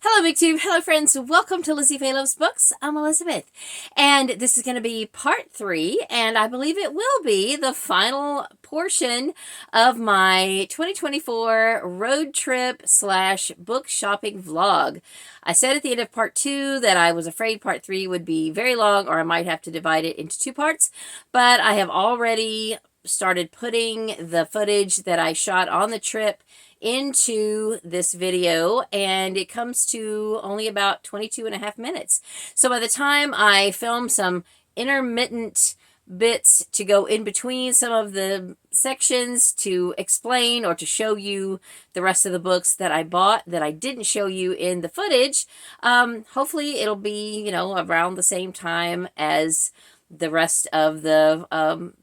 Hello, BookTube. Hello, friends. Welcome to LizziefayeLovesBooks. I'm Elizabeth, and this is going to be part 3, and I believe it will be the final portion of my 2024 road trip / book shopping vlog. I said at the end of part 2 that I was afraid part 3 would be very long, or I might have to divide it into 2 parts, but I have already started putting the footage that I shot on the trip into this video, and it comes to only about 22.5 minutes. So by the time I film some intermittent bits to go in between some of the sections to explain or to show you the rest of the books that I bought that I didn't show you in the footage, hopefully it'll be, around the same time as the rest of the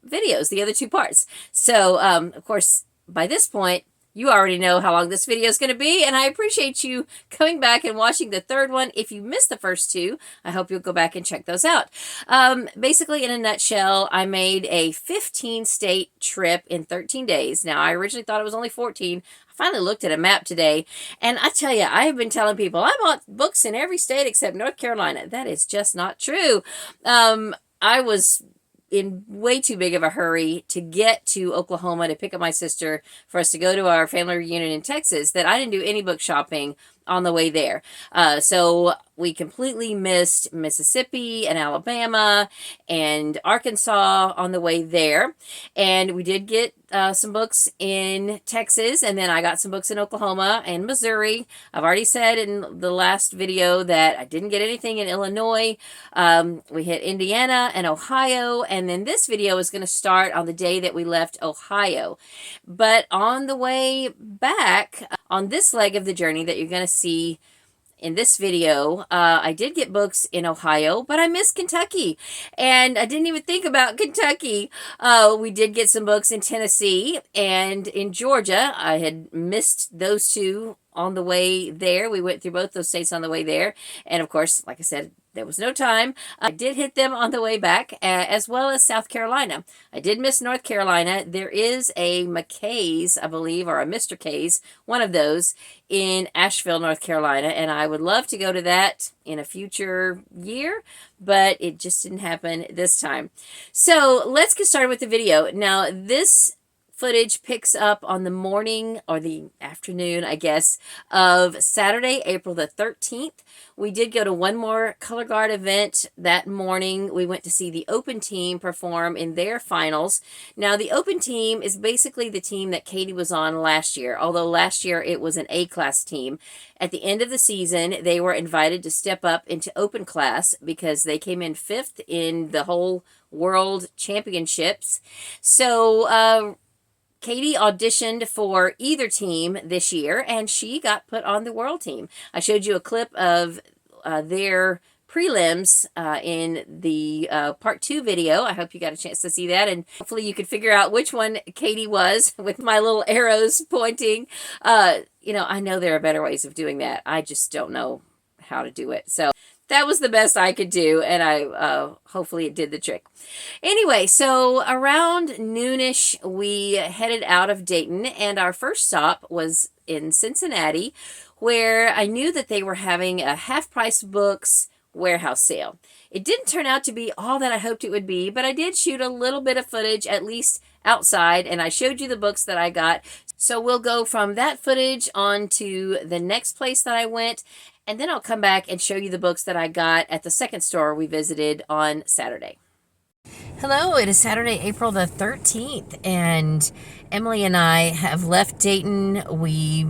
videos, the other 2 parts. So, of course, by this point, you already know how long this video is going to be, and I appreciate you coming back and watching the 3rd one. If you missed the first 2, I hope you'll go back and check those out. Basically, in a nutshell, I made a 15-state trip in 13 days. Now, I originally thought it was only 14. I finally looked at a map today, and I tell you, I have been telling people I bought books in every state except North Carolina. That is just not true. I was in way too big of a hurry to get to Oklahoma to pick up my sister for us to go to our family reunion in Texas that I didn't do any book shopping on the way there. So we completely missed Mississippi and Alabama and Arkansas on the way there. And we did get some books in Texas, and then I got some books in Oklahoma and Missouri. I've already said in the last video that I didn't get anything in Illinois. We hit Indiana and Ohio, and then this video is going to start on the day that we left Ohio. But on the way back, on this leg of the journey that you're going to see in this video, I did get books in Ohio, but I missed Kentucky, and I didn't even think about Kentucky. We did get some books in Tennessee and in Georgia. I had missed those 2 on the way there. We went through both those states on the way there, and of course, like I said, there was no time. I did hit them on the way back, as well as South Carolina. I did miss North Carolina. There is a McKay's, I believe, or a Mr. K's, one of those, in Asheville, North Carolina, and I would love to go to that in a future year, but it just didn't happen this time. So let's get started with the video. Now, this footage picks up on the morning or the afternoon, I guess, of Saturday, April the 13th. We did go to one more Color Guard event that morning. We went to see the Open Team perform in their finals. Now, the Open Team is basically the team that Katie was on last year, although last year it was an A-class team. At the end of the season, they were invited to step up into Open class because they came in 5th in the whole World Championships. So, Katie auditioned for either team this year, and she got put on the world team. I showed you a clip of their prelims in the part 2 video. I hope you got a chance to see that, and hopefully you could figure out which one Katie was with my little arrows pointing. I know there are better ways of doing that. I just don't know how to do it. So that was the best I could do, and I hopefully it did the trick. Anyway, so around noonish, we headed out of Dayton, and our first stop was in Cincinnati, where I knew that they were having a half-price books warehouse sale. It didn't turn out to be all that I hoped it would be, but I did shoot a little bit of footage, at least outside, and I showed you the books that I got. So we'll go from that footage on to the next place that I went, and then I'll come back and show you the books that I got at the second store we visited on Saturday. Hello, it is Saturday, April the 13th, and Emily and I have left Dayton. We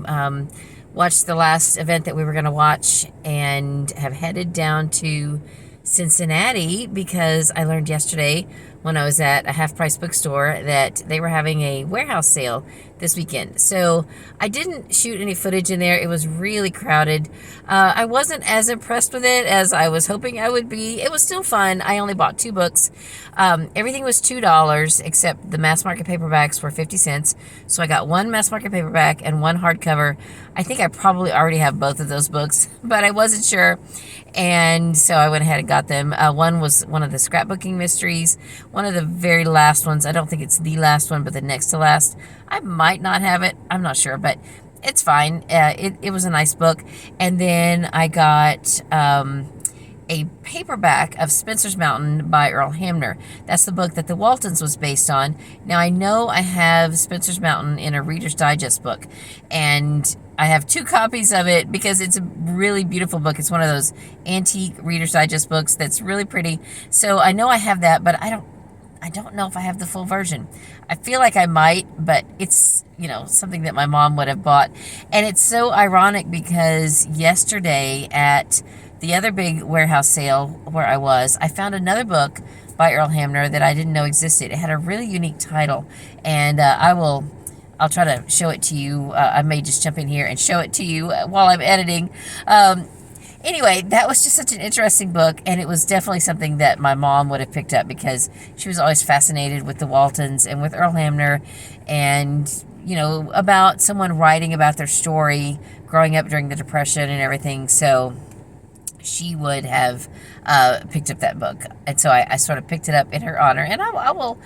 watched the last event that we were going to watch and have headed down to Cincinnati because I learned yesterday when I was at a half-price bookstore that they were having a warehouse sale this weekend. So I didn't shoot any footage in there. It was really crowded. I wasn't as impressed with it as I was hoping I would be. It was still fun. I only bought 2 books. Everything was $2 except the mass market paperbacks were 50 cents. So I got 1 mass market paperback and 1 hardcover. I think I probably already have both of those books, but I wasn't sure. And so I went ahead and got them. One was one of the scrapbooking mysteries, one of the very last ones. I don't think it's the last one, but the next to last. I might not have it. I'm not sure, but it's fine. It was a nice book. And then I got a paperback of Spencer's Mountain by Earl Hamner. That's the book that The Waltons was based on. Now, I know I have Spencer's Mountain in a Reader's Digest book, and I have 2 copies of it because it's a really beautiful book. It's one of those antique Reader's Digest books that's really pretty. So I know I have that, but I don't know if I have the full version. I feel like I might, but it's, something that my mom would have bought. And it's so ironic because yesterday at the other big warehouse sale where I found another book by Earl Hamner that I didn't know existed. It had a really unique title, and I'll try to show it to you. I may just jump in here and show it to you while I'm editing. Anyway, that was just such an interesting book, and it was definitely something that my mom would have picked up because she was always fascinated with the Waltons and with Earl Hamner, and about someone writing about their story growing up during the Depression and everything. So she would have picked up that book, and so I sort of picked it up in her honor, and I will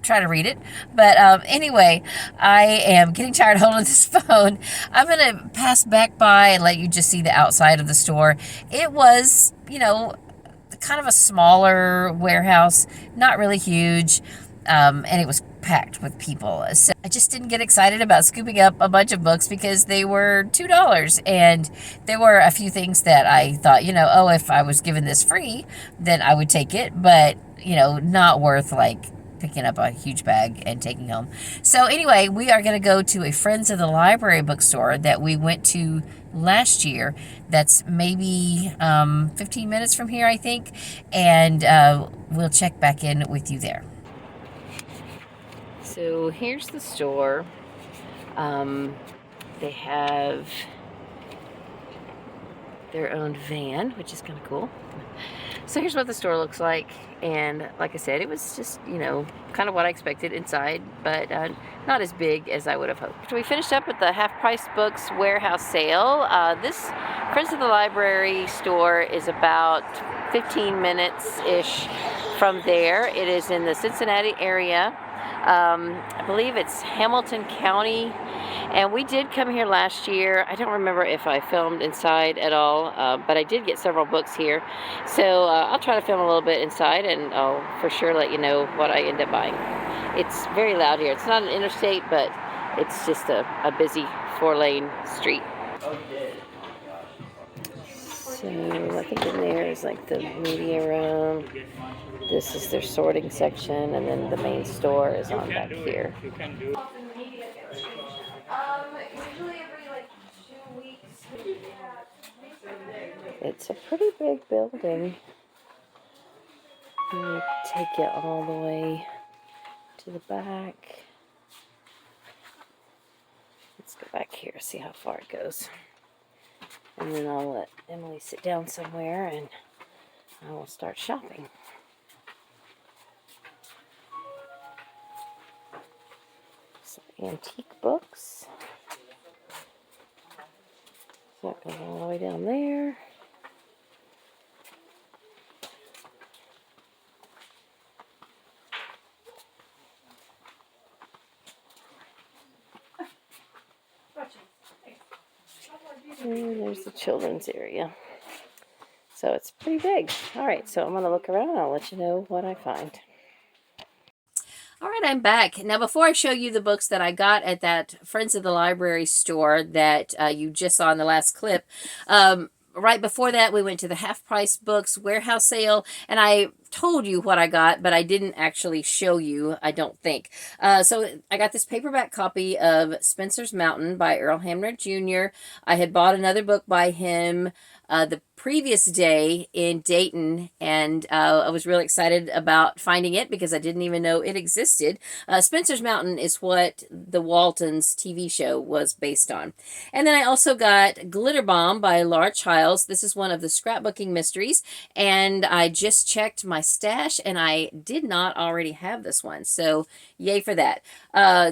try to read it. But anyway, I am getting tired of holding this phone. I'm going to pass back by and let you just see the outside of the store. It was, kind of a smaller warehouse, not really huge, and it was packed with people. So I just didn't get excited about scooping up a bunch of books because they were $2, and there were a few things that I thought, if I was given this free, then I would take it, but not worth picking up a huge bag and taking home. So anyway, we are going to go to a Friends of the Library bookstore that we went to last year. That's maybe 15 minutes from here, I think, and we'll check back in with you there. So here's the store. They have their own van, which is kind of cool. So here's what the store looks like, and like I said, it was just, kind of what I expected inside, but not as big as I would have hoped. So we finished up at the half-price books warehouse sale. This Friends of the Library store is about 15 minutes-ish from there. It is in the Cincinnati area. I believe it's Hamilton County, and we did come here last year. I don't remember if I filmed inside at all, but I did get several books here, so I'll try to film a little bit inside, and I'll for sure let you know what I end up buying. It's very loud here. It's not an interstate, but it's just a busy 4-lane street. So I think in there is like the media room. This is their sorting section, and then the main store is on back here. Usually every 2 weeks. It's a pretty big building. Let me take you all the way to the back. Let's go back here, see how far it goes. And then I'll let Emily sit down somewhere and I will start shopping. Some antique books. So that goes all the way down there. And there's the children's area. So it's pretty big. All right, so I'm going to look around and I'll let you know what I find. All right, I'm back. Now, before I show you the books that I got at that Friends of the Library store that you just saw in the last clip, right before that, we went to the half-price books warehouse sale, and I told you what I got, but I didn't actually show you, I don't think. So I got this paperback copy of Spencer's Mountain by Earl Hamner Jr. I had bought another book by him the previous day in Dayton, and I was really excited about finding it because I didn't even know it existed. Spencer's Mountain is what the Waltons TV show was based on. And then I also got Glitter Bomb by Laura Childs. This is one of the scrapbooking mysteries, and I just checked my stash and I did not already have this one, so yay for that.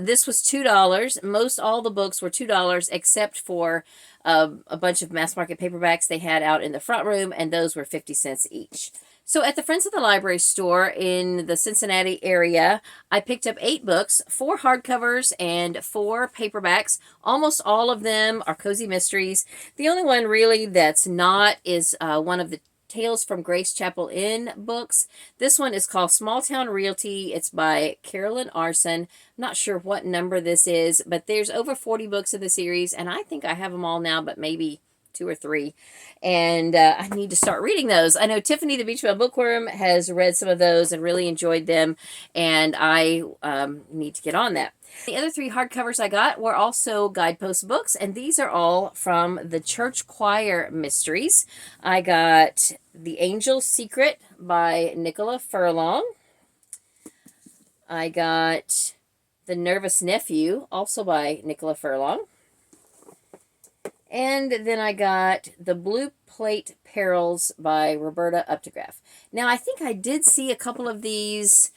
This was $2. Most all the books were $2 except for a bunch of mass market paperbacks they had out in the front room, and those were 50 cents each. So at the Friends of the Library store in the Cincinnati area, I picked up 8 books, 4 hardcovers and 4 paperbacks. Almost all of them are cozy mysteries. The only one really that's not is one of the Tales from Grace Chapel Inn books. This one is called Small Town Realty. It's by Carolyn Arson. Not sure what number this is, but there's over 40 books in the series, and I think I have them all now, but maybe 2 or 3, and I need to start reading those. I know Tiffany the Beachbell Bookworm has read some of those and really enjoyed them, and I need to get on that. The other 3 hardcovers I got were also Guidepost books, and these are all from the Church Choir Mysteries. I got The Angel's Secret by Nicola Furlong. I got The Nervous Nephew, also by Nicola Furlong. And then I got The Blue Plate Perils by Roberta Updegraff. Now, I think I did see a couple of these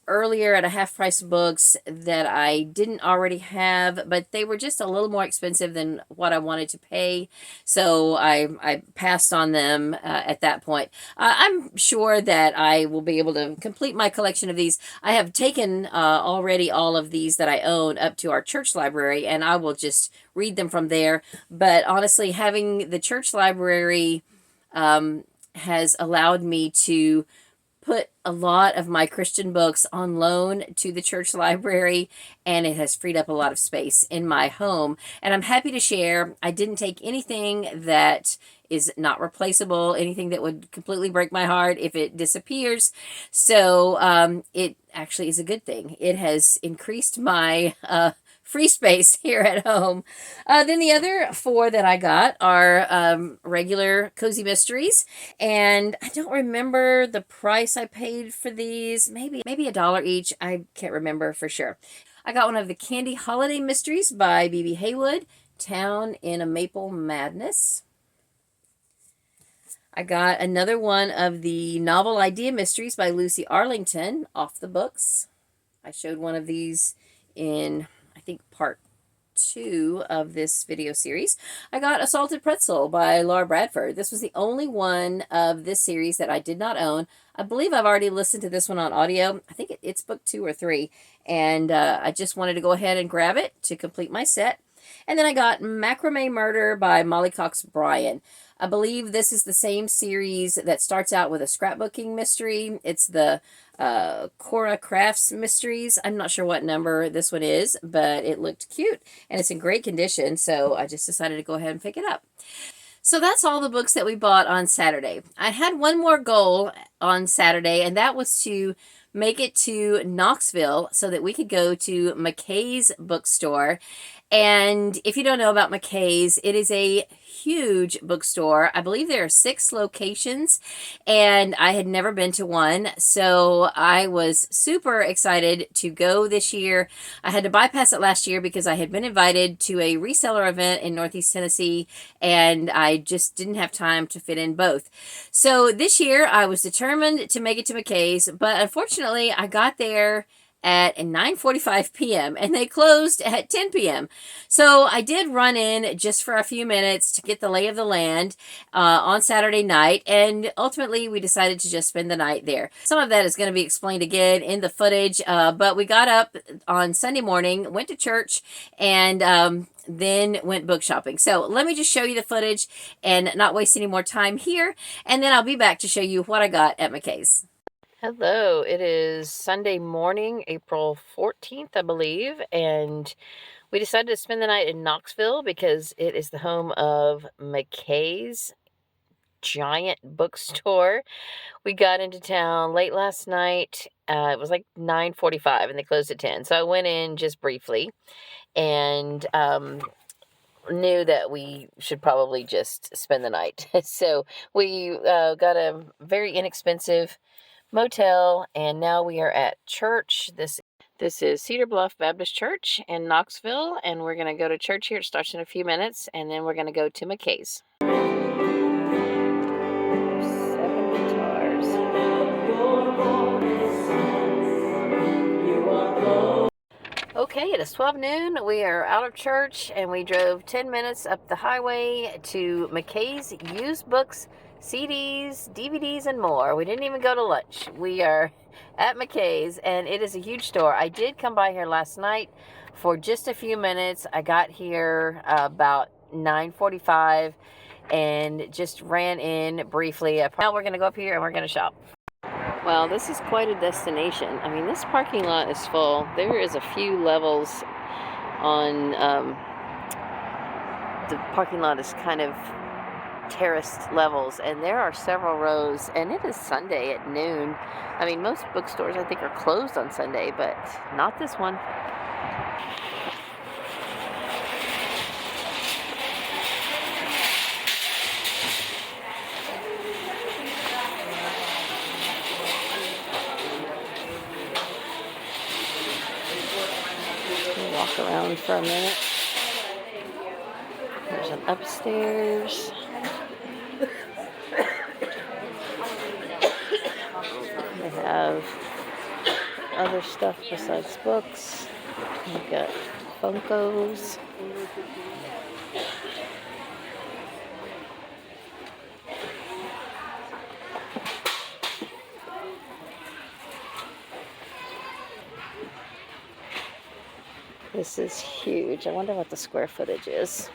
earlier at a half price books that I didn't already have, but they were just a little more expensive than what I wanted to pay, so I passed on them at that point. I'm sure that I will be able to complete my collection of these. I have taken already all of these that I own up to our church library, and I will just read them from there. But honestly, having the church library has allowed me to put a lot of my Christian books on loan to the church library, and it has freed up a lot of space in my home. And I'm happy to share, I didn't take anything that is not replaceable, anything that would completely break my heart if it disappears. So it actually is a good thing. It has increased my free space here at home. Then the other 4 that I got are regular cozy mysteries, and I don't remember the price I paid for these. Maybe $1 each. I can't remember for sure. I got one of the Candy Holiday Mysteries by B.B. Haywood, Town in a Maple Madness. I got another one of the Novel Idea Mysteries by Lucy Arlington, off the books. I showed one of these in, I think, part 2 of this video series. I got A Salted Pretzel by Laura Bradford. This was the only one of this series that I did not own. I believe I've already listened to this one on audio. I think it's book 2 or 3, and I just wanted to go ahead and grab it to complete my set. And then I got Macrame Murder by Molly Cox Bryan. I believe this is the same series that starts out with a scrapbooking mystery. It's the Cora Crafts Mysteries. I'm not sure what number this one is, but it looked cute, and it's in great condition, so I just decided to go ahead and pick it up. So that's all the books that we bought on Saturday. I had one more goal on Saturday, and that was to make it to Knoxville so that we could go to McKay's bookstore. And if you don't know about McKay's, it is a huge bookstore. I believe there are 6 locations, and I had never been to one, so I was super excited to go this year. I had to bypass it last year because I had been invited to a reseller event in Northeast Tennessee, and I just didn't have time to fit in both. So this year, I was determined to make it to McKay's, but unfortunately, I got there at 9:45 p.m. and they closed at 10 p.m. So I did run in just for a few minutes to get the lay of the land on Saturday night, and ultimately we decided to just spend the night there. Some of that is going to be explained again in the footage, but we got up on Sunday morning, went to church, and then went book shopping. So let me just show you the footage and not waste any more time here, and then I'll be back to show you what I got at McKay's. Hello, it is Sunday morning, April 14th, I believe, and we decided to spend the night in Knoxville because it is the home of McKay's giant bookstore. We got into town late last night. It was like 9:45 and they closed at 10. So I went in just briefly and knew that we should probably just spend the night. So we got a very inexpensive motel, and now we are at church. This is Cedar Bluff Baptist Church in Knoxville, and we're going to go to church here. It starts in a few minutes, and then we're going to go to McKay's. 7 guitars. Okay, it is 12 noon. We are out of church and we drove 10 minutes up the highway to McKay's used books, CDs, DVDs, and more. We didn't even go to lunch. We are at McKay's and it is a huge store. I did come by here last night for just a few minutes. I got here about 9:45 and just ran in briefly. Now we're going to go up here and we're going to shop. Well, this is quite a destination. I mean, this parking lot is full. There is a few levels on, the parking lot is kind of terraced levels, and there are several rows, and it is Sunday at noon. I mean, most bookstores, I think, are closed on Sunday, but not this one. Walk around for a minute. There's an upstairs. They have other stuff besides books. We've got Funkos. This is huge. I wonder what the square footage is.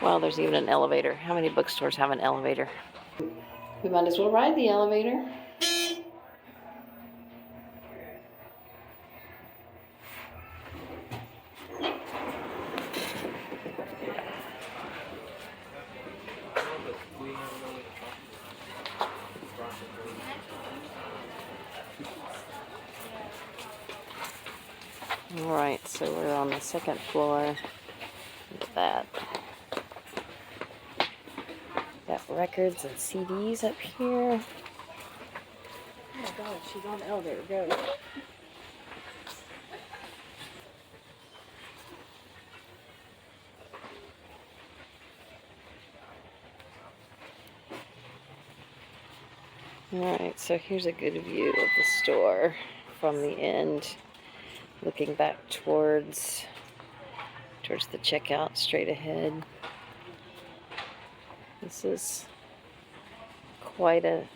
Well, there's even an elevator. How many bookstores have an elevator? We might as well ride the elevator. Alright, so we're on the second floor. Look at that. Got records and CDs up here. Oh my god, she's on the elevator. Go. Alright, so here's a good view of the store from the end. Looking back towards the checkout straight ahead. This is quite an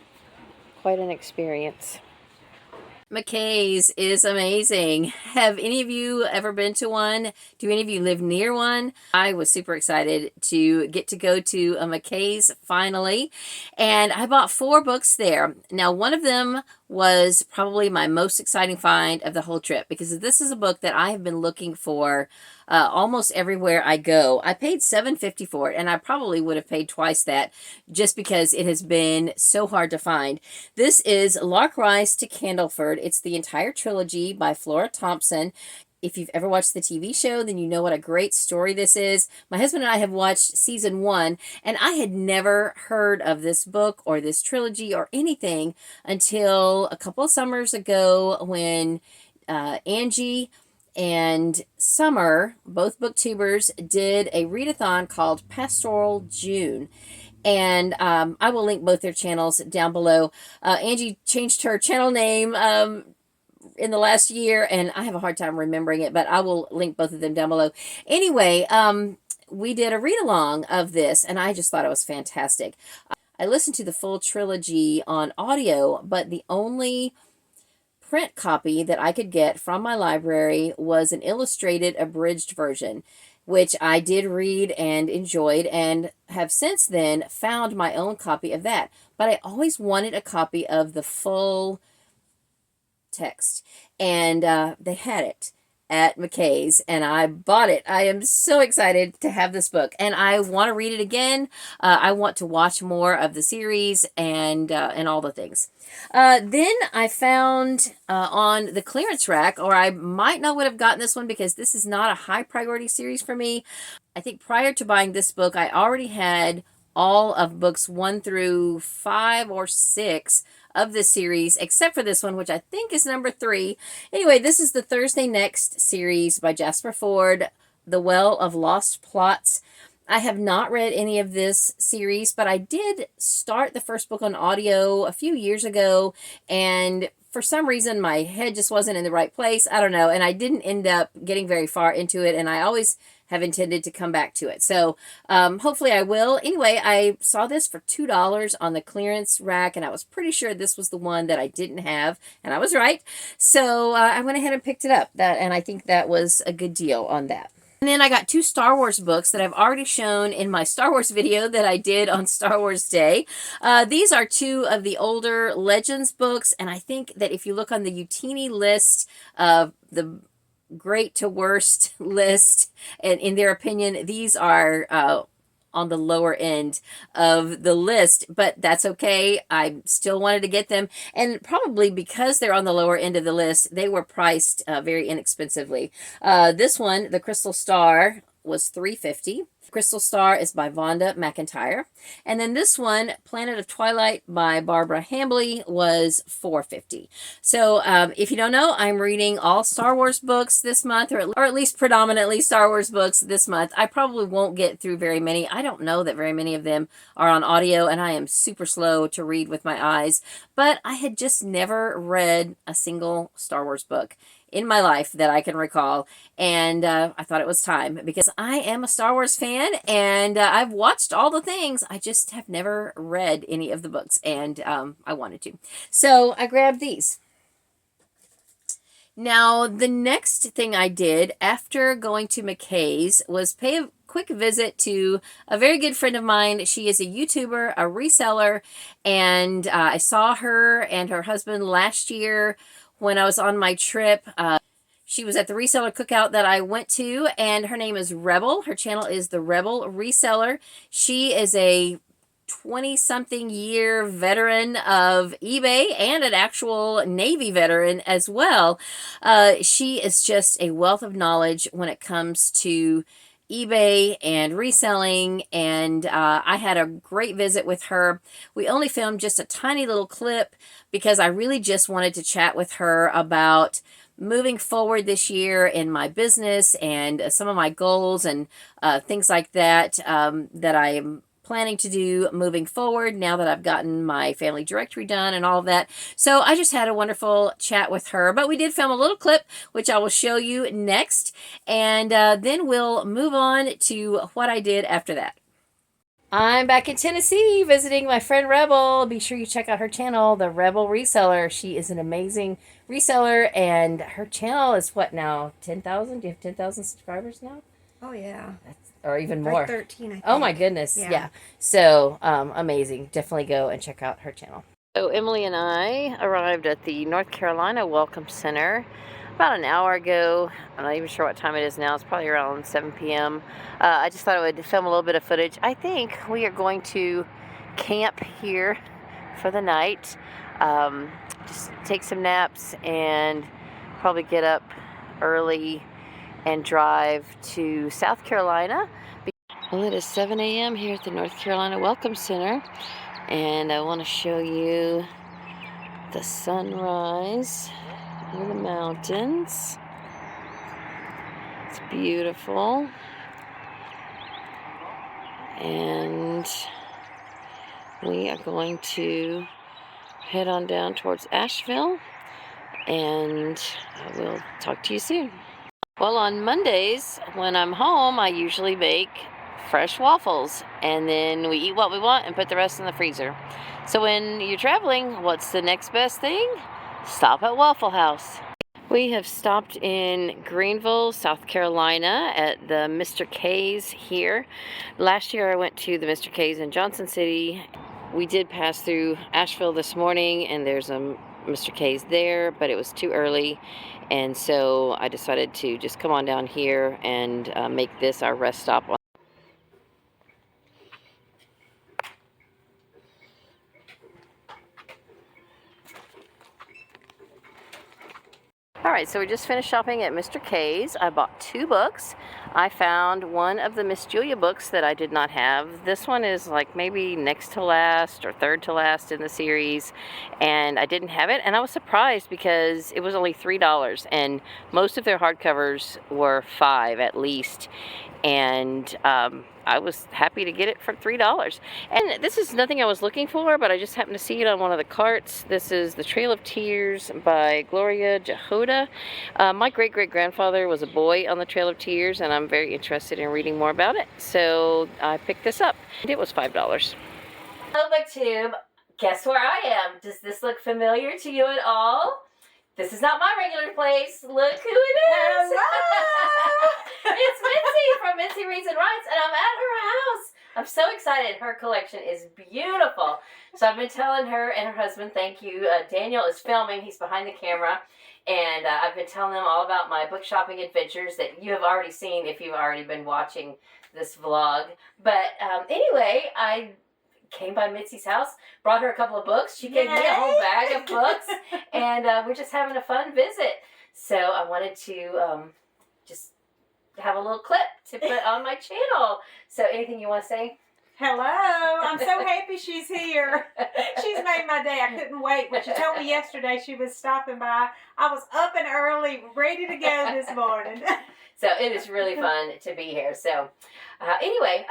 experience. McKay's is amazing. Have any of you ever been to one? Do any of you live near one? I was super excited to get to go to a McKay's finally, and I bought 4 books there. Now, one of them was probably my most exciting find of the whole trip, because this is a book that I have been looking for almost everywhere I go. I paid $7.50 for it, and I probably would have paid twice that just because it has been so hard to find. This is Lark Rise to Candleford. It's the entire trilogy by Flora Thompson. If you've ever watched the TV show, then you know what a great story this is. My husband and I have watched season 1, and I had never heard of this book or this trilogy or anything until a couple of summers ago when Angie and Summer, both booktubers, did a readathon called Pastoral June. And I will link both their channels down below. Angie changed her channel name in the last year, and I have a hard time remembering it, but I will link both of them down below. Anyway, we did a read-along of this, and I just thought it was fantastic. I listened to the full trilogy on audio, but the only print copy that I could get from my library was an illustrated abridged version, which I did read and enjoyed, and have since then found my own copy of that. But I always wanted a copy of the full text, and they had it at McKay's, and I bought it. I am so excited to have this book, and I want to read it again. I want to watch more of the series and all the things. Then I found on the clearance rack, or I might not would have gotten this one because this is not a high priority series for me. I think prior to buying this book, I already had all of books 1 through 5 or 6 of this series, except for this one, which I think is number 3. Anyway, this is the Thursday Next series by Jasper Fforde, The Well of Lost Plots. I have not read any of this series, but I did start the first book on audio a few years ago, and for some reason my head just wasn't in the right place. I don't know, and I didn't end up getting very far into it, and I always have intended to come back to it. So hopefully I will. Anyway, I saw this for $2 on the clearance rack, and I was pretty sure this was the one that I didn't have, and I was right. So I went ahead and picked it up, and I think that was a good deal on that. And then I got 2 Star Wars books that I've already shown in my Star Wars video that I did on Star Wars Day. These are 2 of the older Legends books, and I think that if you look on the Utini list of the great to worst list, and in their opinion, these are on the lower end of the list, but that's okay. I still wanted to get them, and probably because they're on the lower end of the list, they were priced very inexpensively. This one, The Crystal Star, was $3.50. Crystal Star is by Vonda McIntyre. And then this one, Planet of Twilight by Barbara Hambly, was $4.50. So if you don't know, I'm reading all Star Wars books this month, or at least predominantly Star Wars books this month. I probably won't get through very many. I don't know that very many of them are on audio, and I am super slow to read with my eyes. But I had just never read a single Star Wars book in my life that I can recall, and I thought it was time, because I am a Star Wars fan, and I've watched all the things. I just have never read any of the books, and I wanted to. So I grabbed these. Now, the next thing I did after going to McKay's was pay a quick visit to a very good friend of mine. She is a YouTuber, a reseller, and I saw her and her husband last year when I was on my trip. She was at the reseller cookout that I went to, and her name is Rebel. Her channel is The Rebel Reseller. She is a 20-something year veteran of eBay and an actual Navy veteran as well. She is just a wealth of knowledge when it comes to eBay and reselling, and I had a great visit with her. We only filmed just a tiny little clip because I really just wanted to chat with her about moving forward this year in my business and some of my goals and things like that that I am planning to do moving forward now that I've gotten my family directory done and all of that. So I just had a wonderful chat with her, but we did film a little clip, which I will show you next, and then we'll move on to what I did after that. I'm back in Tennessee visiting my friend Rebel. Be sure you check out her channel, The Rebel Reseller. She is an amazing reseller, and her channel is what now? 10,000? Do you have 10,000 subscribers now? Oh, yeah. Or even more. Like 13, I think. Oh my goodness. Yeah. So amazing. Definitely go and check out her channel. So Emily and I arrived at the North Carolina Welcome Center about an hour ago. I'm not even sure what time it is now. It's probably around 7 p.m. I just thought I would film a little bit of footage. I think we are going to camp here for the night. Just take some naps and probably get up early and drive to South Carolina. Well, it is 7 a.m. here at the North Carolina Welcome Center, and I want to show you the sunrise over the mountains. It's beautiful, and we are going to head on down towards Asheville, and I will talk to you soon. Well, on Mondays, when I'm home, I usually make fresh waffles, and then we eat what we want and put the rest in the freezer. So when you're traveling, what's the next best thing? Stop at Waffle House. We have stopped in Greenville, South Carolina at the Mr. K's here. Last year I went to the Mr. K's in Johnson City. We did pass through Asheville this morning, and there's a Mr. K's there, but it was too early, and so I decided to just come on down here and make this our rest stop. Alright, so we just finished shopping at Mr. K's. I bought 2 books. I found one of the Miss Julia books that I did not have. This one is like maybe next to last or third to last in the series, and I didn't have it, and I was surprised because it was only $3, and most of their hardcovers were $5 at least, and I was happy to get it for $3. And this is nothing I was looking for, but I just happened to see it on one of the carts. This is The Trail of Tears by Gloria Jehoda. My great-great-grandfather was a boy on the Trail of Tears, and I'm very interested in reading more about it. So I picked this up. It was $5. Hello, BookTube. Guess where I am? Does this look familiar to you at all? This is not my regular place. Look who it is. It's Mitzi from Mitzi Reads and Writes, and I'm at her house. I'm so excited. Her collection is beautiful. So I've been telling her and her husband, thank you. Daniel is filming. He's behind the camera. And I've been telling them all about my book shopping adventures that you have already seen if you've already been watching this vlog. But anyway, I came by Mitzi's house, brought her a couple of books. She gave me a whole bag of books, and we're just having a fun visit. So I wanted to just have a little clip to put on my channel. So anything you want to say? Hello, I'm so happy she's here. She's made my day. I couldn't wait. When she told me yesterday she was stopping by, I was up and early, ready to go this morning. So it is really fun to be here. So anyway,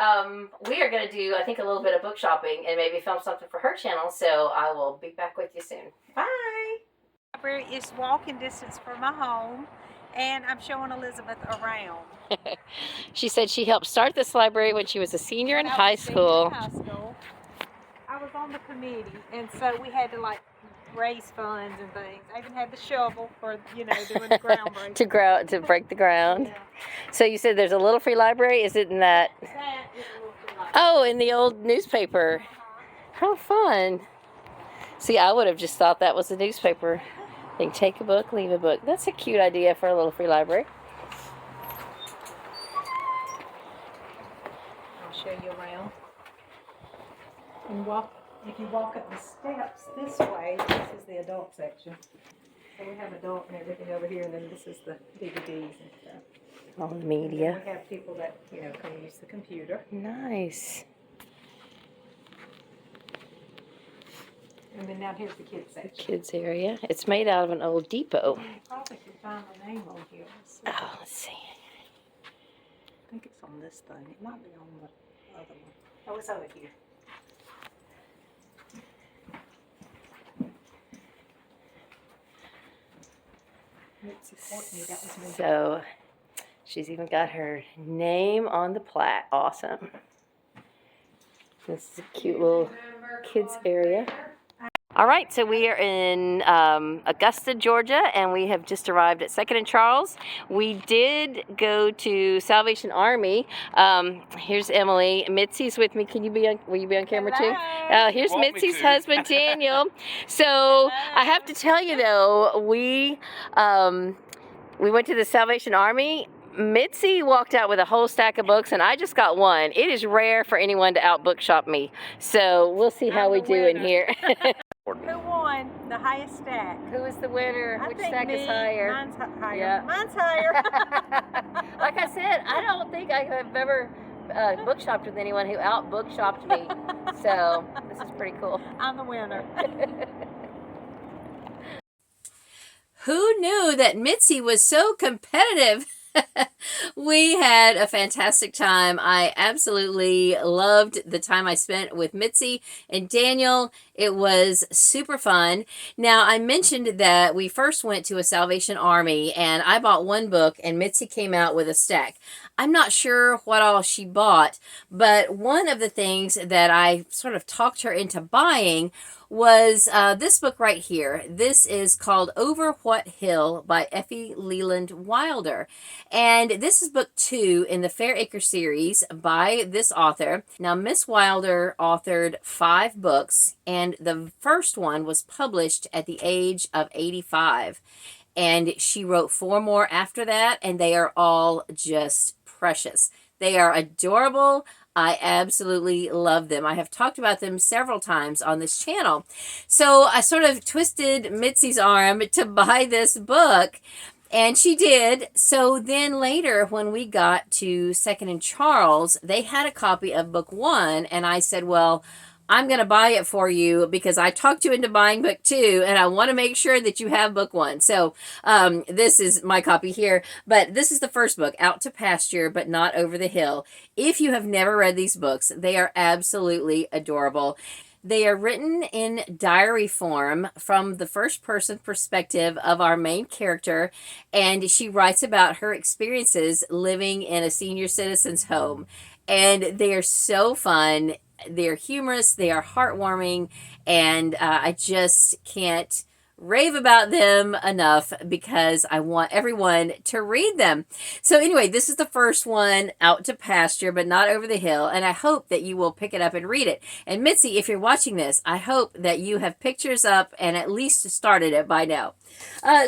we are going to do, I think, a little bit of book shopping and maybe film something for her channel. So I will be back with you soon. Bye. The library is walking distance from my home, and I'm showing Elizabeth around. She said she helped start this library when she was a senior in high school. I was on the committee, and so we had to like raise funds and things. I even had the shovel for, you know, doing the groundbreaking. to break the ground. Yeah. So you said there's a little free library? Is it in that? That is a little free library. Oh, in the old newspaper. How fun. See, I would have just thought that was a newspaper. They take a book, leave a book. That's a cute idea for a little free library. I'll show you around. And walk. If you walk up the steps this way, this is the adult section. So we have adult and everything over here, and then this is the DVDs and stuff. All the media. And we have people that, you know, come use the computer. Nice. And then down here's the kids section. Kids area. It's made out of an old depot. You probably could find the name on here. Let's see. I think it's on this thing. It might be on the other one. Oh, it's over here. So she's even got her name on the plaque. Awesome. This is a cute little kids area. All right, so we are in Augusta, Georgia, and we have just arrived at 2nd and Charles. We did go to Salvation Army. Here's Emily. Mitzi's with me. Will you be on camera too? Here's Mitzi's husband, Daniel. So I have to tell you though, we went to the Salvation Army. Mitsy walked out with a whole stack of books, and I just got one. It is rare for anyone to out book shop me. So we'll see how we do in here. Who won the highest stack? Who is the winner? Which stack is me. higher? Mine's higher. Yeah. Mine's higher. Like I said, I don't think I have ever book shopped with anyone who out book shopped me. So this is pretty cool. I'm the winner. Who knew that Mitzi was so competitive? We had a fantastic time. I absolutely loved the time I spent with Mitzi and Daniel. It was super fun. Now, I mentioned that we first went to a Salvation Army, and I bought one book, and Mitzi came out with a stack. I'm not sure what all she bought, but one of the things that I sort of talked her into buying was this book right here. This is called Over What Hill by Effie Leland Wilder. And this is book 2 in the Fair Acre series by this author. Now, Miss Wilder authored 5 books, and the first one was published at the age of 85. And she wrote 4 more after that, and they are all just precious. They are adorable. I absolutely love them. I have talked about them several times on this channel. So I sort of twisted Mitzi's arm to buy this book. And she did. So then later, when we got to Second and Charles, they had a copy of book 1. And I said, well, I'm going to buy it for you because I talked you into buying book 2, and I want to make sure that you have book 1. So this is my copy here, but this is the first book, Out to Pasture, but Not Over the Hill. If you have never read these books, they are absolutely adorable. They are written in diary form from the first person perspective of our main character, and she writes about her experiences living in a senior citizen's home. And they are so fun. They're humorous, they are heartwarming, and I just can't rave about them enough because I want everyone to read them. So anyway, this is the first one, Out to Pasture, but Not Over the Hill, and I hope that you will pick it up and read it. And Mitzi, if you're watching this, I hope that you have pictures up and at least started it by now.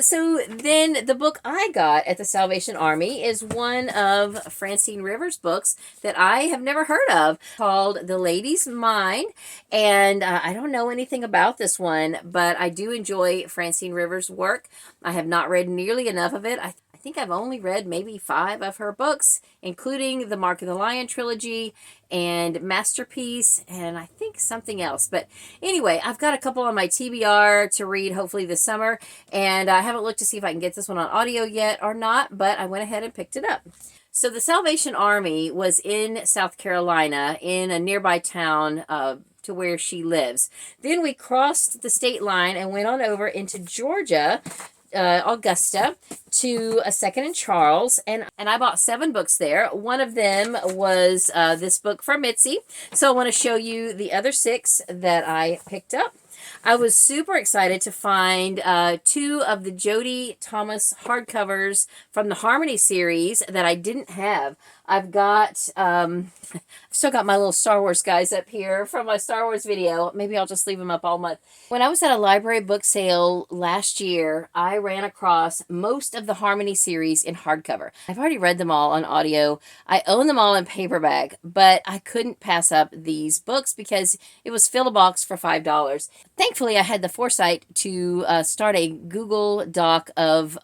So then the book I got at the Salvation Army is one of Francine Rivers' books that I have never heard of, called The Lady's Mind. And I don't know anything about this one, but I do enjoy Francine Rivers' work. I have not read nearly enough of it. I think I've only read maybe 5 of her books, including the Mark of the Lion trilogy and Masterpiece, and I think something else. But anyway, I've got a couple on my TBR to read hopefully this summer, and I haven't looked to see if I can get this one on audio yet or not, but I went ahead and picked it up. So the Salvation Army was in South Carolina, in a nearby town to where she lives. Then we crossed the state line and went on over into Georgia, Augusta, to a Second and Charles, and I bought 7 books there. One of them was this book from Mitsy, so I want to show you the other 6 that I picked up. I was super excited to find 2 of the Jody Thomas hardcovers from the Harmony series that I didn't have. I've got, I've still got my little Star Wars guys up here from my Star Wars video. Maybe I'll just leave them up all month. When I was at a library book sale last year, I ran across most of the Harmony series in hardcover. I've already read them all on audio. I own them all in paperback, but I couldn't pass up these books because it was fill a box for $5. Thankfully, I had the foresight to start a Google Doc of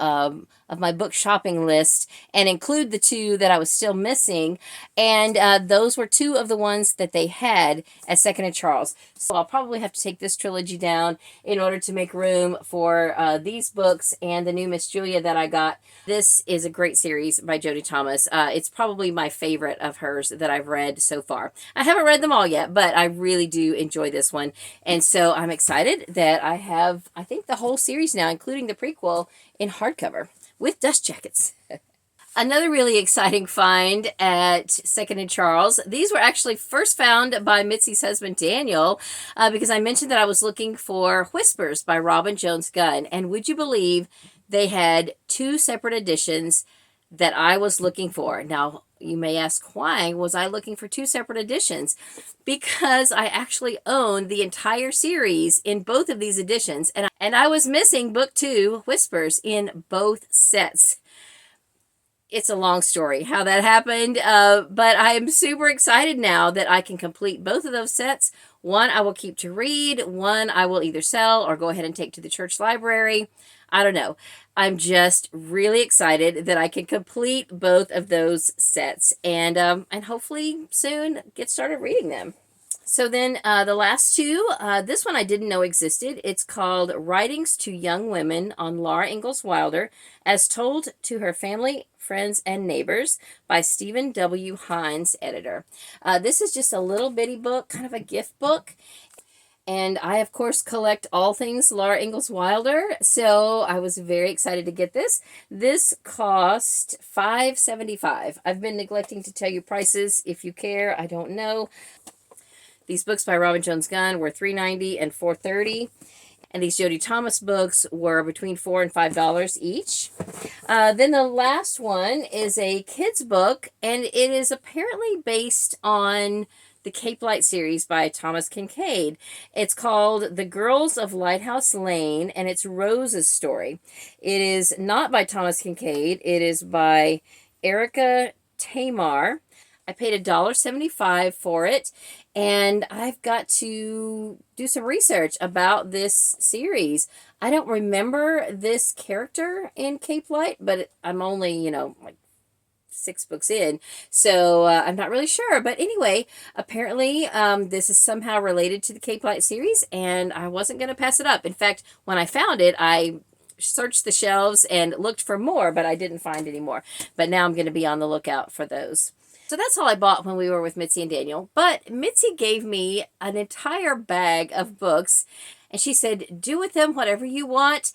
my book shopping list and include the 2 that I was still missing. And those were 2 of the ones that they had at Second and Charles. So I'll probably have to take this trilogy down in order to make room for these books and the new Miss Julia that I got. This is a great series by Jody Thomas. It's probably my favorite of hers that I've read so far. I haven't read them all yet, but I really do enjoy this one. And so I'm excited that I have, I think, the whole series now, including the prequel, in hardcover with dust jackets. Another really exciting find at Second and Charles. These were actually first found by Mitzi's husband, Daniel, because I mentioned that I was looking for Whispers by Robin Jones Gunn. And would you believe they had 2 separate editions that I was looking for? Now, you may ask, why was I looking for 2 separate editions? Because I actually owned the entire series in both of these editions, and I was missing book 2, Whispers, in both sets. It's a long story how that happened, but I'm super excited now that I can complete both of those sets. One I will keep to read, one I will either sell or go ahead and take to the church library. I don't know. I'm just really excited that I can complete both of those sets and hopefully soon get started reading them. So then the last 2, this one I didn't know existed. It's called Writings to Young Women on Laura Ingalls Wilder, as told to her family, friends, and neighbors, by Stephen W. Hines, editor. This is just a little bitty book, kind of a gift book. And I, of course, collect all things Laura Ingalls Wilder, so I was very excited to get this. This cost $5.75. I've been neglecting to tell you prices. If you care, I don't know. These books by Robin Jones Gunn were $3.90 and $4.30. And these Jody Thomas books were between $4 and $5 each. Then the last one is a kid's book, and it is apparently based on the Cape Light series by Thomas Kincaid. It's called The Girls of Lighthouse Lane, and it's Rose's story. It is not by Thomas Kincaid. It is by Erica Tamar. I paid $1.75 for it, and I've got to do some research about this series. I don't remember this character in Cape Light, but I'm only, you know, like 6 books in, so I'm not really sure. But anyway, apparently this is somehow related to the Cape Light series, and I wasn't going to pass it up. In fact, when I found it, I searched the shelves and looked for more, but I didn't find any more. But now I'm going to be on the lookout for those. So that's all I bought when we were with Mitzi and Daniel. But Mitzi gave me an entire bag of books, and she said, do with them whatever you want.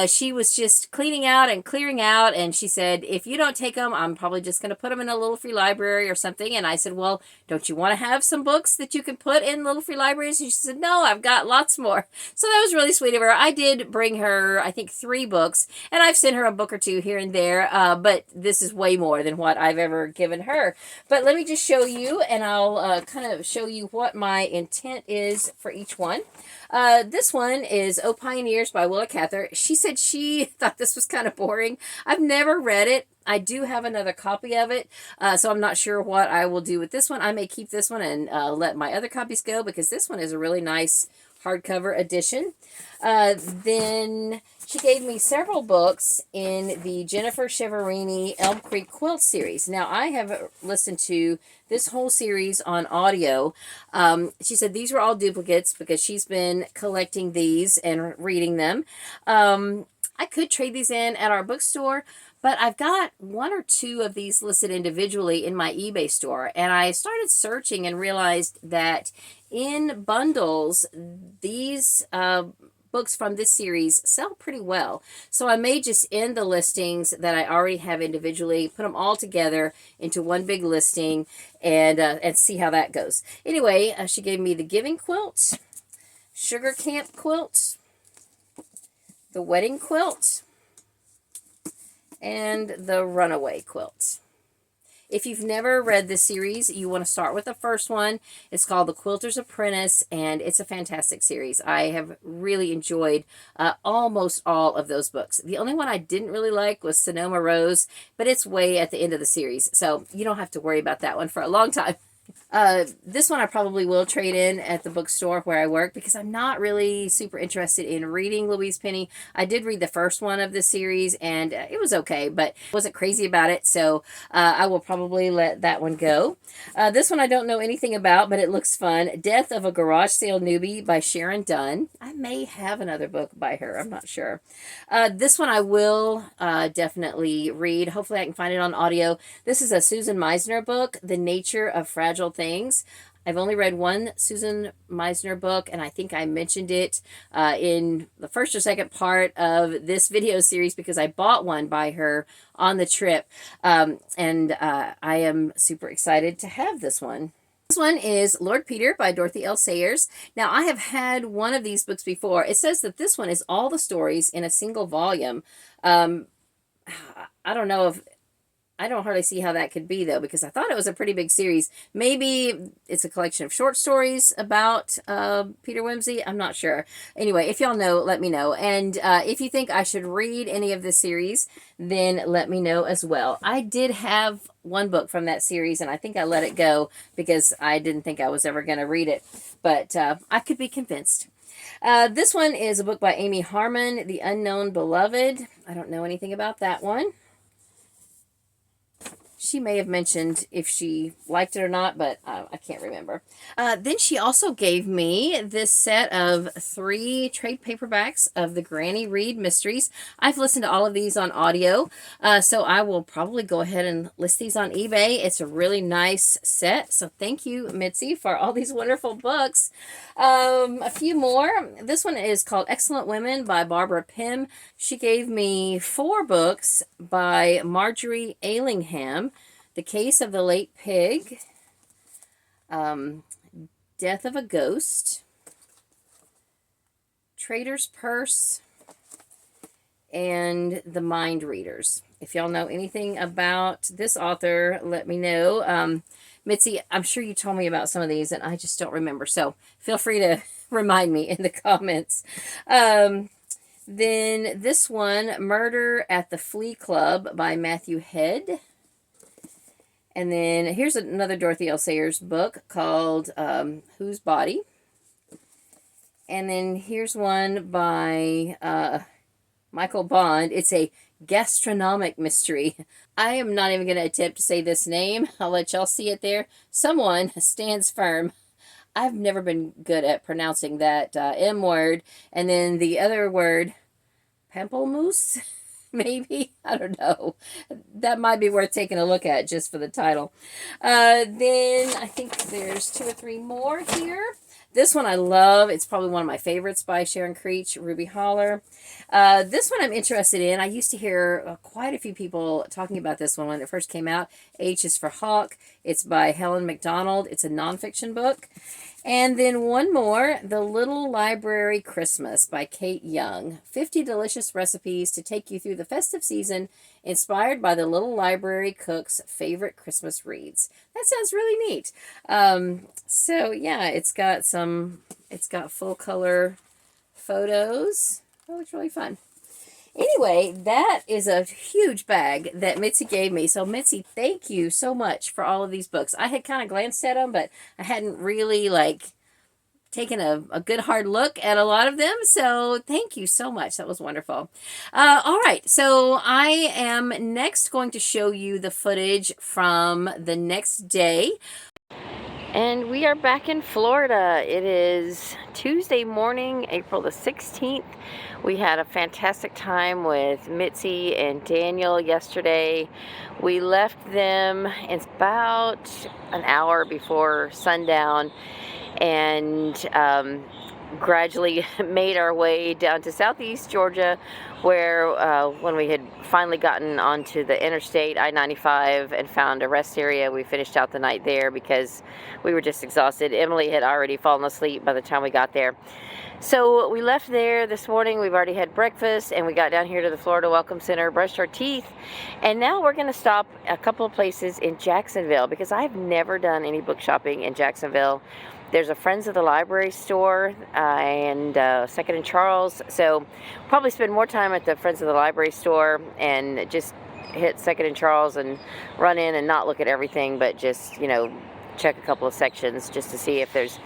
She was just cleaning out and clearing out, and she said, if you don't take them, I'm probably just going to put them in a little free library or something. And I said, well, don't you want to have some books that you can put in little free libraries? And she said, no, I've got lots more. So that was really sweet of her. I did bring her, I think, 3 books, and I've sent her a book or 2 here and there, but this is way more than what I've ever given her. But let me just show you, and I'll kind of show you what my intent is for each one. This one is Oh Pioneers by Willa Cather. She said she thought this was kind of boring. I've never read it. I do have another copy of it, so I'm not sure what I will do with this one. I may keep this one and let my other copies go, because this one is a really nice hardcover edition. Then she gave me several books in the Jennifer Cheverini Elm Creek Quilt series. Now, I have listened to this whole series on audio. She said these were all duplicates because she's been collecting these and reading them. I could trade these in at our bookstore, but I've got 1 or 2 of these listed individually in my eBay store, and I started searching and realized that in bundles, these books from this series sell pretty well. So I may just end the listings that I already have individually, put them all together into one big listing, and see how that goes. Anyway, she gave me the Giving Quilt, Sugar Camp Quilt, the Wedding Quilt, and the Runaway Quilt. If you've never read this series, you want to start with the first one. It's called The Quilter's Apprentice, and it's a fantastic series. I have really enjoyed almost all of those books. The only one I didn't really like was Sonoma Rose, but it's way at the end of the series, so you don't have to worry about that one for a long time. This one I probably will trade in at the bookstore where I work, because I'm not really super interested in reading Louise Penny. I did read the first one of this series, and it was okay, but wasn't crazy about it, so I will probably let that one go. This one I don't know anything about, but it looks fun. Death of a Garage Sale Newbie by Sharon Dunn. I may have another book by her. I'm not sure. This one I will definitely read. Hopefully I can find it on audio. This is a Susan Meisner book, The Nature of Fragile Things. I've only read one Susan Meisner book, and I think I mentioned it in the first or second part of this video series, because I bought one by her on the trip, and I am super excited to have this one. This one is Lord Peter by Dorothy L. Sayers. Now, I have had one of these books before. It says that this one is all the stories in a single volume. I don't know if... I don't hardly see how that could be, though, because I thought it was a pretty big series. Maybe it's a collection of short stories about Peter Wimsey. I'm not sure. Anyway, if y'all know, let me know. And if you think I should read any of this series, then let me know as well. I did have one book from that series, and I think I let it go because I didn't think I was ever going to read it. But I could be convinced. This one is a book by Amy Harmon, The Unknown Beloved. I don't know anything about that one. She may have mentioned if she liked it or not, but I can't remember. Then she also gave me this set of 3 trade paperbacks of the Granny Read Mysteries. I've listened to all of these on audio, so I will probably go ahead and list these on eBay. It's a really nice set, so thank you, Mitzi, for all these wonderful books. A few more. This one is called Excellent Women by Barbara Pym. She gave me 4 books by Marjorie Ailingham. The Case of the Late Pig, Death of a Ghost, Trader's Purse, and The Mind Readers. If y'all know anything about this author, let me know. Mitzi, I'm sure you told me about some of these, and I just don't remember, so feel free to remind me in the comments. Then this one, Murder at the Flea Club by Matthew Head. And then here's another Dorothy L. Sayers book called Whose Body? And then here's one by Michael Bond. It's a gastronomic mystery. I am not even going to attempt to say this name. I'll let y'all see it there. Someone stands firm. I've never been good at pronouncing that M word. And then the other word, pamplemousse, maybe? I don't know. That might be worth taking a look at just for the title. Then I think there's 2 or 3 more here. This one I love. It's probably one of my favorites by Sharon Creech, Ruby Holler. This one I'm interested in. I used to hear quite a few people talking about this one when it first came out. H is for Hawk. It's by Helen McDonald. It's a nonfiction book. And then one more, The Little Library Christmas by Kate Young. 50 delicious recipes to take you through the festive season, inspired by the Little Library Cook's favorite Christmas reads. That sounds really neat. So yeah, it's got full color photos. Oh, it's really fun. Anyway, that is a huge bag that Mitzi gave me. So Mitzi, thank you so much for all of these books. I had kind of glanced at them, but I hadn't really taken a good hard look at a lot of them. So thank you so much. That was wonderful. All right. So I am next going to show you the footage from the next day. And we are back in Florida. It is Tuesday morning, April the 16th. We had a fantastic time with Mitzi and Daniel yesterday. We left them about an hour before sundown and gradually made our way down to southeast Georgia, where when we had finally gotten onto the interstate I-95 and found a rest area, we finished out the night there because we were just exhausted. Emily had already fallen asleep by the time we got there. So we left there this morning. We've already had breakfast and we got down here to the Florida Welcome Center, brushed our teeth, and now we're going to stop a couple of places in Jacksonville because I've never done any book shopping in Jacksonville. There's a Friends of the Library store and Second and Charles, so probably spend more time at the Friends of the Library store and just hit Second and Charles and run in and not look at everything, but just, you know, check a couple of sections just to see if there's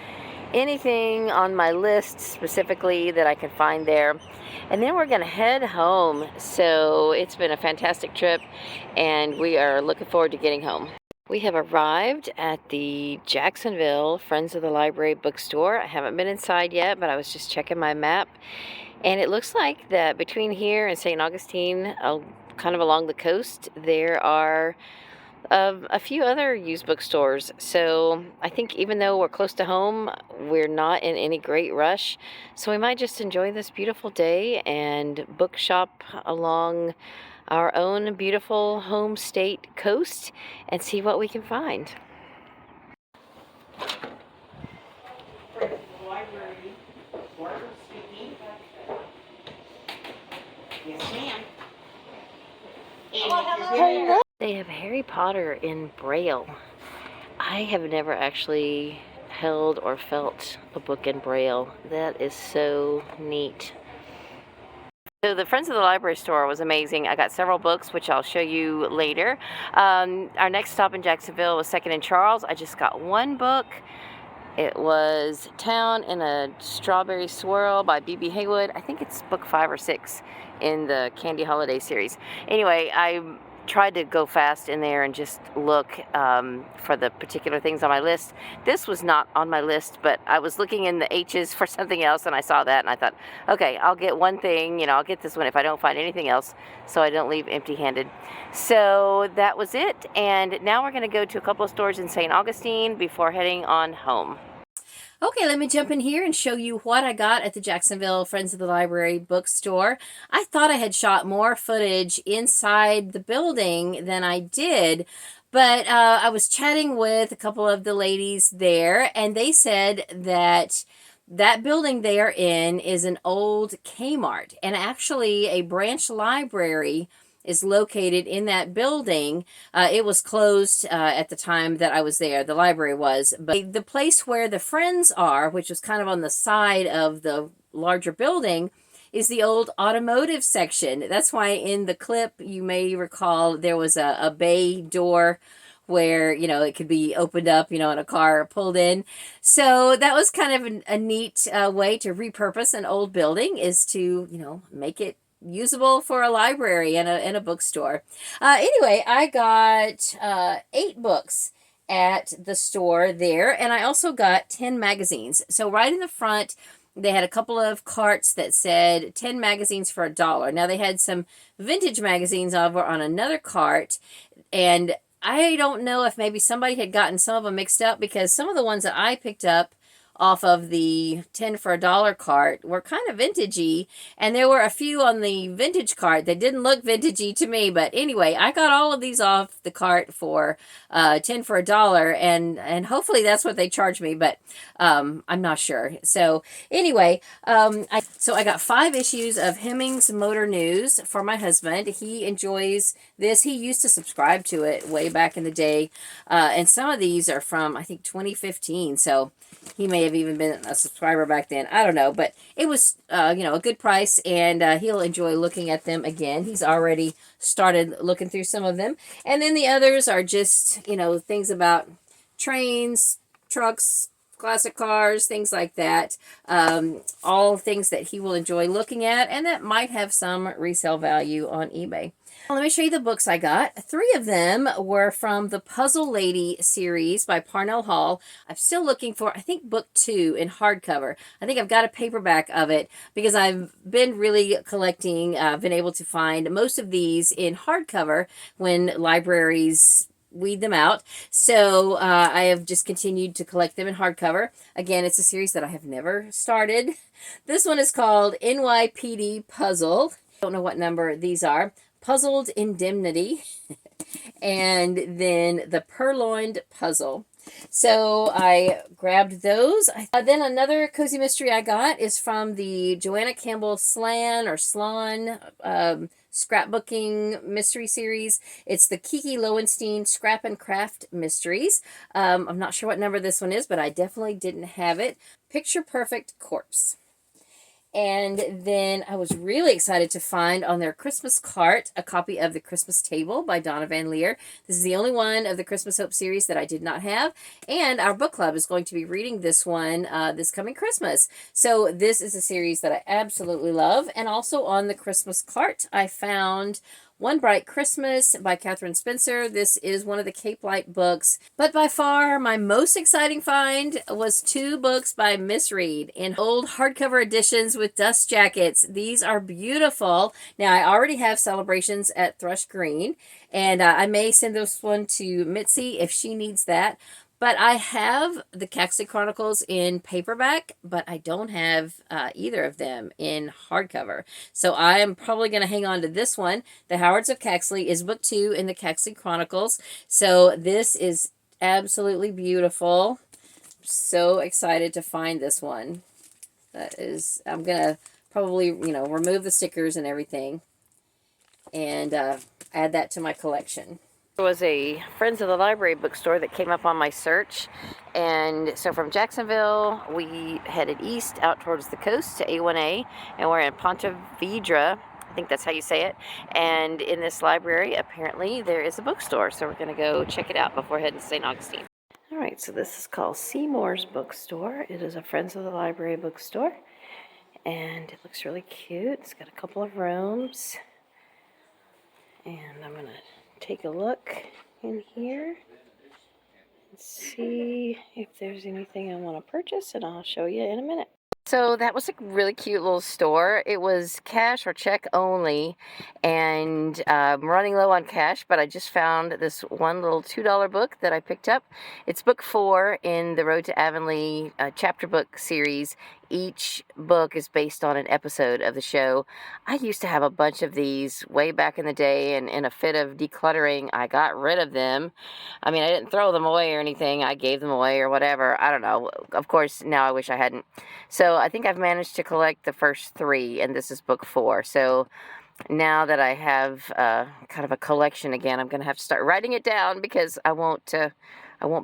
anything on my list specifically that I can find there. And then we're going to head home. So it's been a fantastic trip and we are looking forward to getting home. We have arrived at the Jacksonville Friends of the Library bookstore. I haven't been inside yet, but I was just checking my map. And it looks like that between here and St. Augustine, kind of along the coast, there are a few other used bookstores. So I think even though we're close to home, we're not in any great rush. So we might just enjoy this beautiful day and book shop along our own beautiful home state coast and see what we can find. Yes, ma'am. Hello. They have Harry Potter in Braille. I have never actually held or felt a book in Braille. That is so neat. So the Friends of the Library store was amazing. I got several books, which I'll show you later. Our next stop in Jacksonville was Second and Charles. I just got one book. It was Town in a Strawberry Swirl by B.B. Haywood. I think it's book 5 or 6 in the Candy Holiday series. Anyway, I tried to go fast in there and just look for the particular things on my list. This was not on my list, but I was looking in the H's for something else and I saw that and I thought, okay, I'll get one thing, you know, I'll get this one if I don't find anything else so I don't leave empty-handed. So that was it, and now we're going to go to a couple of stores in St. Augustine before heading on home. Okay, let me jump in here and show you what I got at the Jacksonville Friends of the Library bookstore. I thought I had shot more footage inside the building than I did, but I was chatting with a couple of the ladies there, and they said that that building they are in is an old Kmart, and actually a branch library is located in that building. It was closed at the time that I was there. The library was. But the place where the Friends are, which was kind of on the side of the larger building, is the old automotive section. That's why in the clip, you may recall, there was a bay door where, you know, it could be opened up, you know, in a car pulled in. So that was kind of a neat way to repurpose an old building, is to, you know, make it usable for a library and a bookstore. Anyway, I got 8 books at the store there, and I also got 10 magazines. So right in the front, they had a couple of carts that said 10 magazines for $1. Now they had some vintage magazines over on another cart, and I don't know if maybe somebody had gotten some of them mixed up, because some of the ones that I picked up off of the 10 for $1 cart were kind of vintagey, and there were a few on the vintage cart that didn't look vintagey to me. But anyway, I got all of these off the cart for 10 for $1, and hopefully that's what they charged me, but I'm not sure. So anyway, I got 5 issues of Hemmings Motor News for my husband. He enjoys this. He used to subscribe to it way back in the day, and some of these are from, I think, 2015, so he may have even been a subscriber back then. I don't know, but it was, you know, a good price, and he'll enjoy looking at them again. He's already started looking through some of them. And then the others are just, you know, things about trains, trucks, classic cars, things like that. All things that he will enjoy looking at, and that might have some resale value on eBay. Let me show you the books I got. 3 of them were from the Puzzle Lady series by Parnell Hall. I'm still looking for, I think, book 2 in hardcover. I think I've got a paperback of it, because I've been really collecting, been able to find most of these in hardcover when libraries weed them out. So I have just continued to collect them in hardcover. Again, it's a series that I have never started. This one is called NYPD Puzzle. I don't know what number these are. Puzzled Indemnity, and then the Purloined Puzzle. So I grabbed those. Then another cozy mystery I got is from the Joanna Campbell Slan scrapbooking mystery series. It's the Kiki Lowenstein Scrap and Craft Mysteries. I'm not sure what number this one is, but I definitely didn't have it. Picture Perfect Corpse. And then I was really excited to find on their Christmas cart a copy of The Christmas Table by Donna Van Leer. This is the only one of the Christmas Hope series that I did not have. And our book club is going to be reading this one this coming Christmas. So this is a series that I absolutely love. And also on the Christmas cart, I found One Bright Christmas by Catherine Spencer. This is one of the Cape Light books. But by far, my most exciting find was 2 books by Miss Reed in old hardcover editions with dust jackets. These are beautiful. Now, I already have Celebrations at Thrush Green, and I may send this one to Mitsy if she needs that. But I have the Caxley Chronicles in paperback, but I don't have either of them in hardcover. So I am probably going to hang on to this one. The Howards of Caxley is book 2 in the Caxley Chronicles. So this is absolutely beautiful. I'm so excited to find this one. I'm going to probably, you know, remove the stickers and everything and add that to my collection. There was a Friends of the Library bookstore that came up on my search, and so from Jacksonville we headed east out towards the coast to A1A, and we're in Ponte Vedra, I think that's how you say it. And in this library apparently there is a bookstore, so we're going to go check it out before heading to St. Augustine. Alright, so this is called Seymour's Bookstore. It is a Friends of the Library bookstore, and it looks really cute. It's got a couple of rooms, and I'm going to take a look in here and see if there's anything I want to purchase, and I'll show you in a minute. So that was a really cute little store. It was cash or check only, and I'm running low on cash, but I just found this one little $2 book that I picked up. It's book 4 in the Road to Avonlea chapter book series. Each book is based on an episode of the show. I used to have a bunch of these way back in the day, and in a fit of decluttering, I got rid of them. I mean, I didn't throw them away or anything. I gave them away or whatever. I don't know. Of course, now I wish I hadn't. So I think I've managed to collect the first 3, and this is book 4. So now that I have kind of a collection again, I'm going to have to start writing it down, because I won't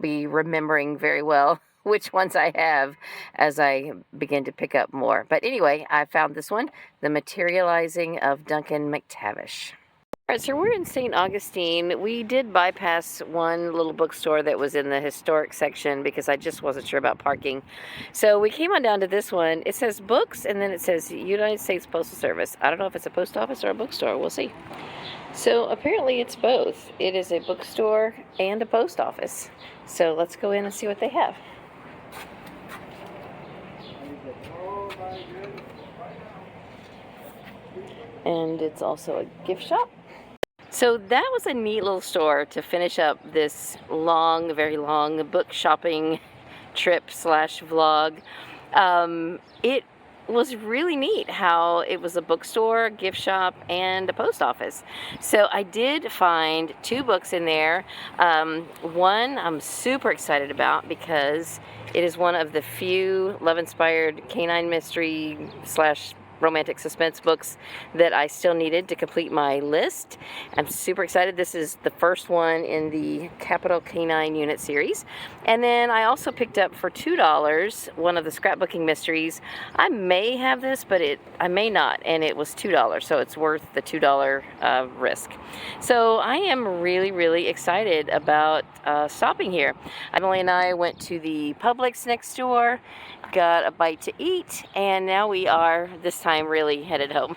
be remembering very well which ones I have as I begin to pick up more. But anyway, I found this one, The Materializing of Duncan McTavish. All right, so we're in St. Augustine. We did bypass one little bookstore that was in the historic section because I just wasn't sure about parking. So we came on down to this one. It says books, and then it says United States Postal Service. I don't know if it's a post office or a bookstore. We'll see. So apparently it's both. It is a bookstore and a post office. So let's go in and see what they have. And it's also a gift shop. So that was a neat little store to finish up this long, very long book shopping trip slash vlog. It was really neat how it was a bookstore, gift shop, and a post office. So I did find 2 books in there. One I'm super excited about because it is one of the few love-inspired canine mystery slash romantic suspense books that I still needed to complete my list. I'm super excited. This is the first one in the Capital Canine Unit series. And then I also picked up for $2 one of the scrapbooking mysteries. I may have this, but I may not, and it was $2, so it's worth the $2 risk. So I am really, really excited about stopping here. Emily and I went to the Publix next door, got a bite to eat, and now we are this time really headed home.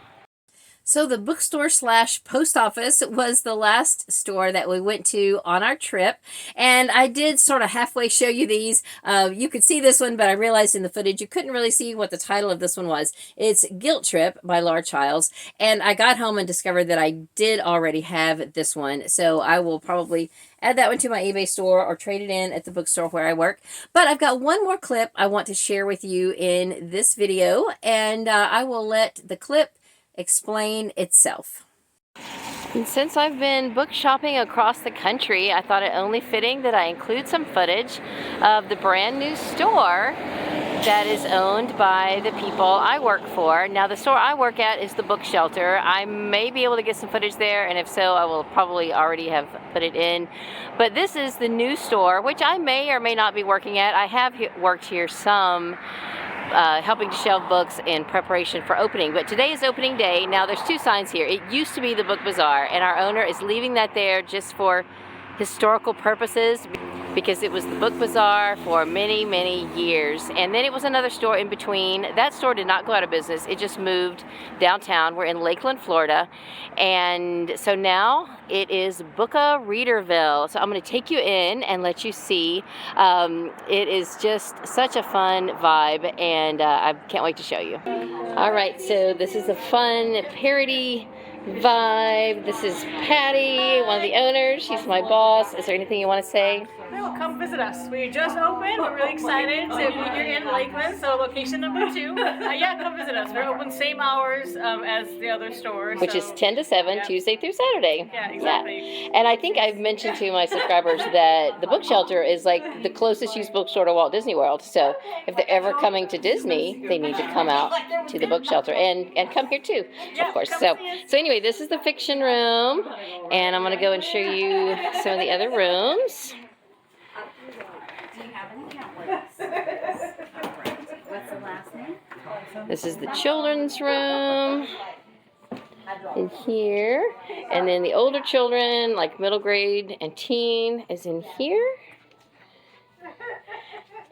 So the bookstore slash post office was the last store that we went to on our trip. And I did sort of halfway show you these. You could see this one, but I realized in the footage you couldn't really see what the title of this one was. It's Guilt Trip by Laura Childs. And I got home and discovered that I did already have this one. So I will probably add that one to my eBay store or trade it in at the bookstore where I work. But I've got one more clip I want to share with you in this video. And I will let the clip explain itself. And since I've been book shopping across the country, I thought it only fitting that I include some footage of the brand new store that is owned by the people I work for. Now, the store I work at is the Book Shelter. I may be able to get some footage there, and if so, I will probably already have put it in. But this is the new store, which I may or may not be working at. I have worked here some, helping to shelve books in preparation for opening. But today is opening day. Now there's 2 signs here. It used to be the Book Bazaar, and our owner is leaving that there just for historical purposes because it was the Book Bazaar for many, many years. And then it was another store in between. That store did not go out of business. It just moved downtown. We're in Lakeland, Florida. And so now it is Booka Readerville. So I'm going to take you in and let you see. It is just such a fun vibe, and I can't wait to show you. All right, so this is a fun parody vibe. This is Patty, one of the owners. She's my boss. Is there anything you want to say? No, come visit us. We just opened. We're really excited to be here in Lakeland. So location number 2. Yeah, come visit us. We're open same hours as the other stores. Which is 10 to 7, yeah. Tuesday through Saturday. Yeah, exactly. Yeah. And I think I've mentioned to my subscribers that the Book Shelter is like the closest used bookstore to Walt Disney World. So if they're ever coming to Disney, they need to come out to the Book Shelter and come here too, of course. So anyway, this is the fiction room, and I'm going to go and show you some of the other rooms. What's the last name? This is the children's room in here, and then the older children, like middle grade and teen, is in here.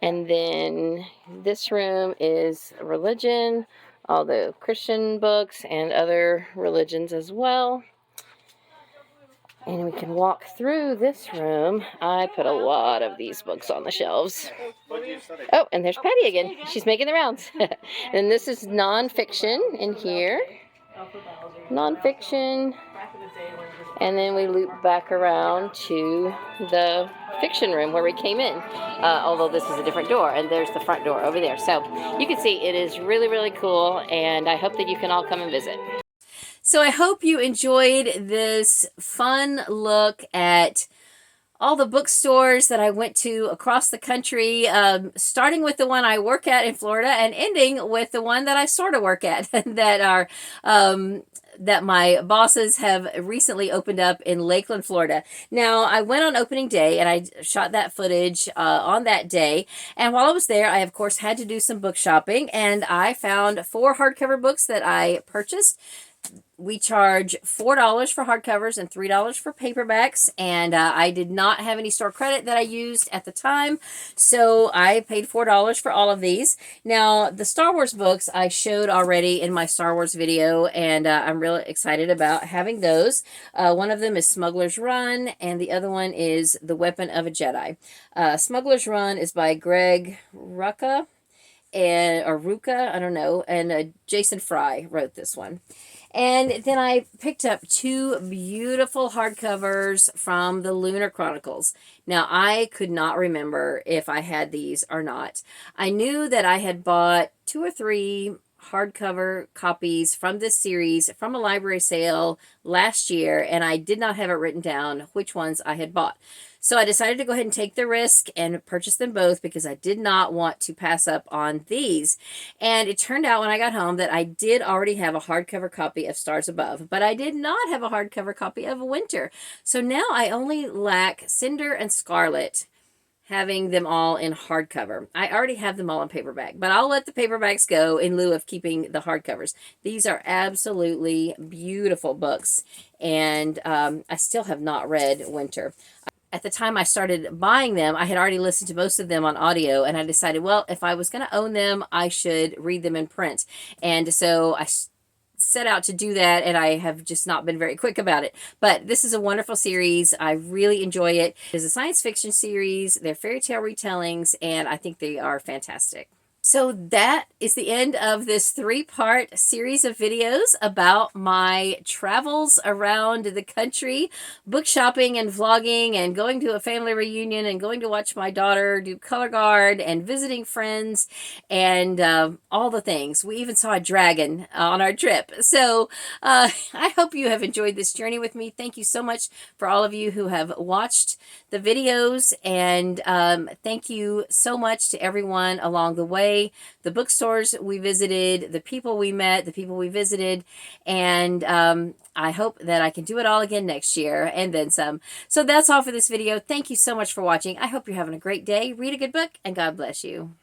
And then this room is religion, all the Christian books and other religions as well. And we can walk through this room. I put a lot of these books on the shelves. Oh, and there's Patty again. She's making the rounds. And this is nonfiction in here. Nonfiction. And then we loop back around to the fiction room where we came in. Although this is a different door. And there's the front door over there. So you can see it is really, really cool. And I hope that you can all come and visit. So I hope you enjoyed this fun look at all the bookstores that I went to across the country, starting with the one I work at in Florida and ending with the one that I sort of work at that are that my bosses have recently opened up in Lakeland, Florida. Now, I went on opening day and I shot that footage on that day. And while I was there, I, of course, had to do some book shopping. And I found 4 hardcover books that I purchased. We charge $4 for hardcovers and $3 for paperbacks, and I did not have any store credit that I used at the time, so I paid $4 for all of these. Now, the Star Wars books I showed already in my Star Wars video, and I'm really excited about having those. One of them is Smuggler's Run, and the other one is The Weapon of a Jedi. Smuggler's Run is by Greg Rucka, or Ruka, I don't know, and Jason Fry wrote this one. And then I picked up 2 beautiful hardcovers from the Lunar Chronicles. Now, I could not remember if I had these or not. I knew that I had bought 2 or 3 hardcover copies from this series from a library sale last year, and I did not have it written down which ones I had bought. So I decided to go ahead and take the risk and purchase them both because I did not want to pass up on these. And it turned out when I got home that I did already have a hardcover copy of Stars Above, but I did not have a hardcover copy of Winter. So now I only lack Cinder and Scarlet, having them all in hardcover. I already have them all in paperback, but I'll let the paperbacks go in lieu of keeping the hardcovers. These are absolutely beautiful books, and I still have not read Winter. At the time I started buying them, I had already listened to most of them on audio, and I decided, well, if I was going to own them, I should read them in print. And so I set out to do that, and I have just not been very quick about it. But this is a wonderful series. I really enjoy it. It's a science fiction series. They're fairy tale retellings, and I think they are fantastic. So that is the end of this 3-part series of videos about my travels around the country, book shopping and vlogging and going to a family reunion and going to watch my daughter do color guard and visiting friends and all the things. We even saw a dragon on our trip. So I hope you have enjoyed this journey with me. Thank you so much for all of you who have watched the videos, and thank you so much to everyone along the way. The bookstores we visited, the people we met, the people we visited, and I hope that I can do it all again next year and then some. So that's all for this video. Thank you so much for watching. I hope you're having a great day. Read a good book, and God bless you.